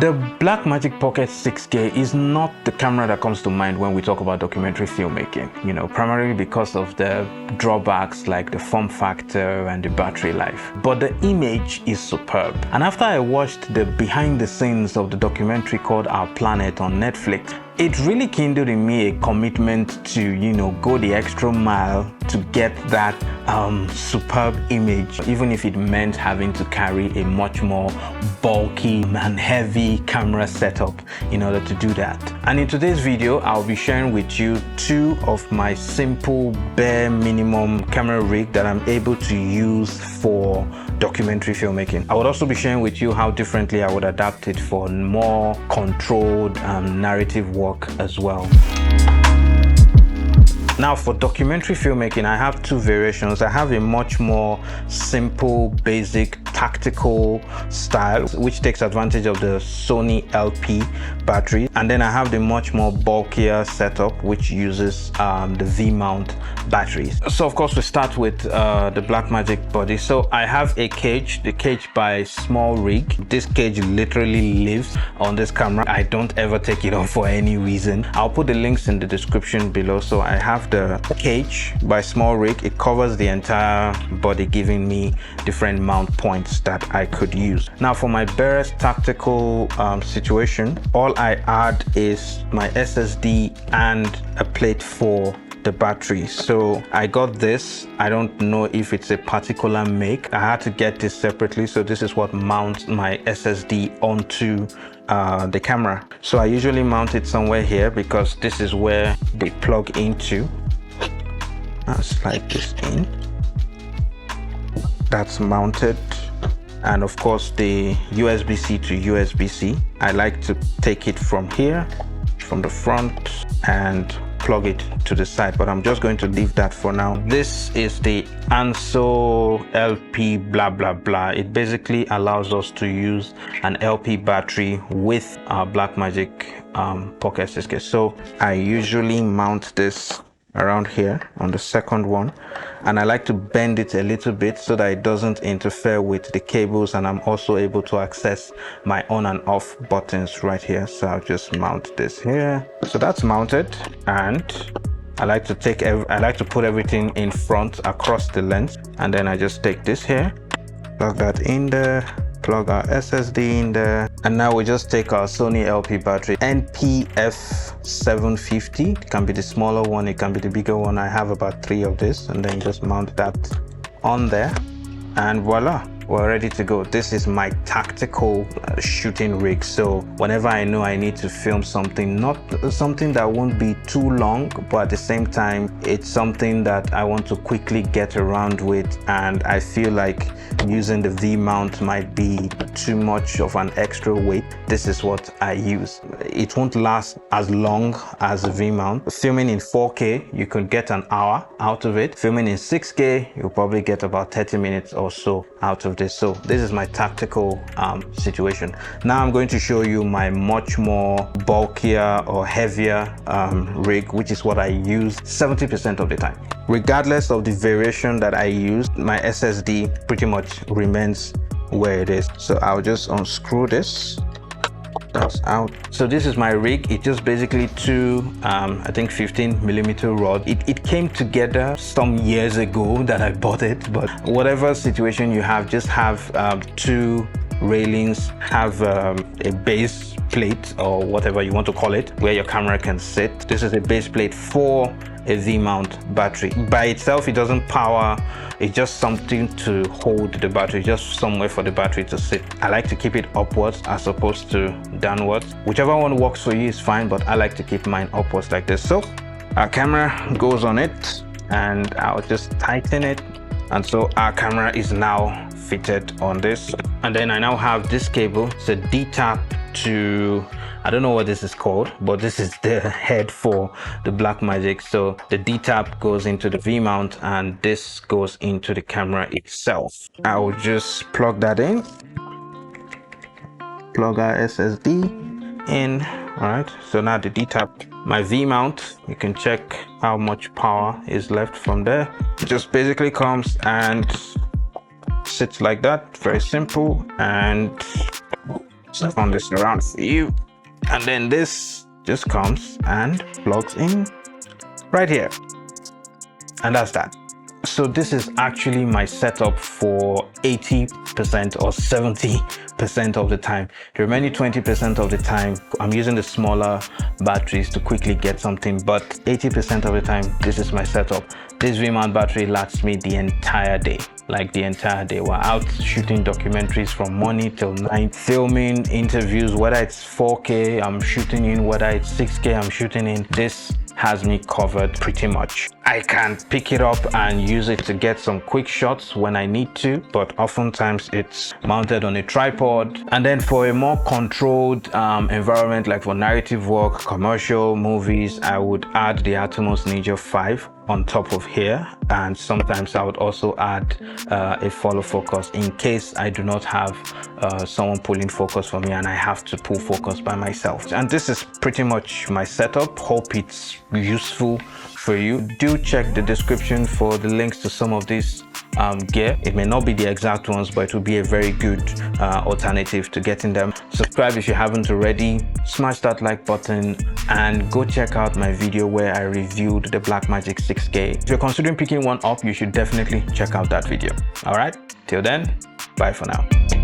The Blackmagic Pocket 6K is not the camera that comes to mind when we talk about documentary filmmaking, primarily because of the drawbacks like the form factor and the battery life. But the image is superb. And after I watched the behind the scenes of the documentary called Our Planet on Netflix, it really kindled in me a commitment to, go the extra mile to get that superb image, even if it meant having to carry a much more bulky and heavy camera setup in order to do that. And in today's video, I'll be sharing with you two of my simple bare minimum camera rig that I'm able to use for documentary filmmaking. I would also be sharing with you how differently I would adapt it for more controlled narrative work as well. Now for documentary filmmaking, I have two variations. I have a much more simple, basic, tactical style, which takes advantage of the Sony LP battery. And then I have the much more bulkier setup, which uses the V-mount batteries. So of course we start with the Blackmagic body. So I have a cage, the cage by Small Rig. This cage literally lives on this camera. I don't ever take it off for any reason. I'll put the links in the description below. So I have the cage by Small Rig. It covers the entire body, giving me different mount points that I could use. Now for my barest tactical situation, all I add is my SSD and a plate for the battery. So I got this. I don't know if it's a particular make. I had to get this separately. So this is what mounts my SSD onto the camera. So I usually mount it somewhere here because this is where they plug into. I'll slide this in. That's mounted. And of course the USB-C to USB-C. I like to take it from here, from the front, and plug it to the side, but I'm just going to leave that for now. This is the Anso LP blah blah blah. It basically allows us to use an LP battery with our Blackmagic Pocket 6K. So I usually mount this around here on the second one, and I like to bend it a little bit so that it doesn't interfere with the cables, and I'm also able to access my on and off buttons right here. So I'll just mount this here. So that's mounted, and I like to put everything in front across the lens, and then I just take this here, plug that in there, plug our SSD in there, and now we just take our Sony LP battery, NPF750. It can be the smaller one, it can be the bigger one. I have about 3 of this, and then just mount that on there, and voila, we're ready to go. This is my tactical shooting rig. So whenever I know I need to film something, not something that won't be too long, but at the same time it's something that I want to quickly get around with, and I feel like using the V mount might be too much of an extra weight, this is what I use. It won't last as long as a V mount. Filming in 4K, you could get an hour out of it. Filming in 6K, you'll probably get about 30 minutes or so out of this. So this is my tactical situation. Now I'm going to show you my much more bulkier or heavier rig, which is what I use 70% of the time. Regardless of the variation that I use, my SSD pretty much remains where it is. So I'll just unscrew this. That's out. So this is my rig. It's just basically two I think 15mm rod. It came together some years ago that I bought it, but whatever situation you have, just have two railings, have a base plate or whatever you want to call it, where your camera can sit. This is a base plate for a V-mount battery. By itself, it doesn't power, it's just something to hold the battery, just somewhere for the battery to sit. I like to keep it upwards as opposed to downwards. Whichever one works for you is fine, but I like to keep mine upwards like this. So our camera goes on it, and I'll just tighten it. And so our camera is now fitted on this. And then I now have this cable. It's a D-tap to, I don't know what this is called, but this is the head for the Blackmagic. So the D-tap goes into the V-mount, and this goes into the camera itself. I will just plug that in, plug our SSD in. All right, so now the D-tap, my V-mount, you can check how much power is left from there. It just basically comes and sits like that, very simple. And So turn this around for you. And then this just comes and plugs in right here. And that's that. So this is actually my setup for 80% or 70% of the time. The remaining 20% of the time, I'm using the smaller batteries to quickly get something, but 80% of the time, this is my setup. This V-mount battery lasts me the entire day, like the entire day. We're out shooting documentaries from morning till night, filming interviews, whether it's 4K I'm shooting in, whether it's 6K I'm shooting in. This has me covered pretty much. I can pick it up and use it to get some quick shots when I need to, but oftentimes it's mounted on a tripod. And then for a more controlled environment, like for narrative work, commercial movies, I would add the Atomos Ninja 5 on top of here, and sometimes I would also add a follow focus in case I do not have someone pulling focus for me and I have to pull focus by myself. And this is pretty much my setup. Hope it's useful for you. Do check the description for the links to some of these gear. It may not be the exact ones, but it will be a very good alternative to getting them. Subscribe if you haven't already, smash that like button, and go check out my video where I reviewed the Blackmagic 6K. If you're considering picking one up, you should definitely check out that video. All right, till then, bye for now.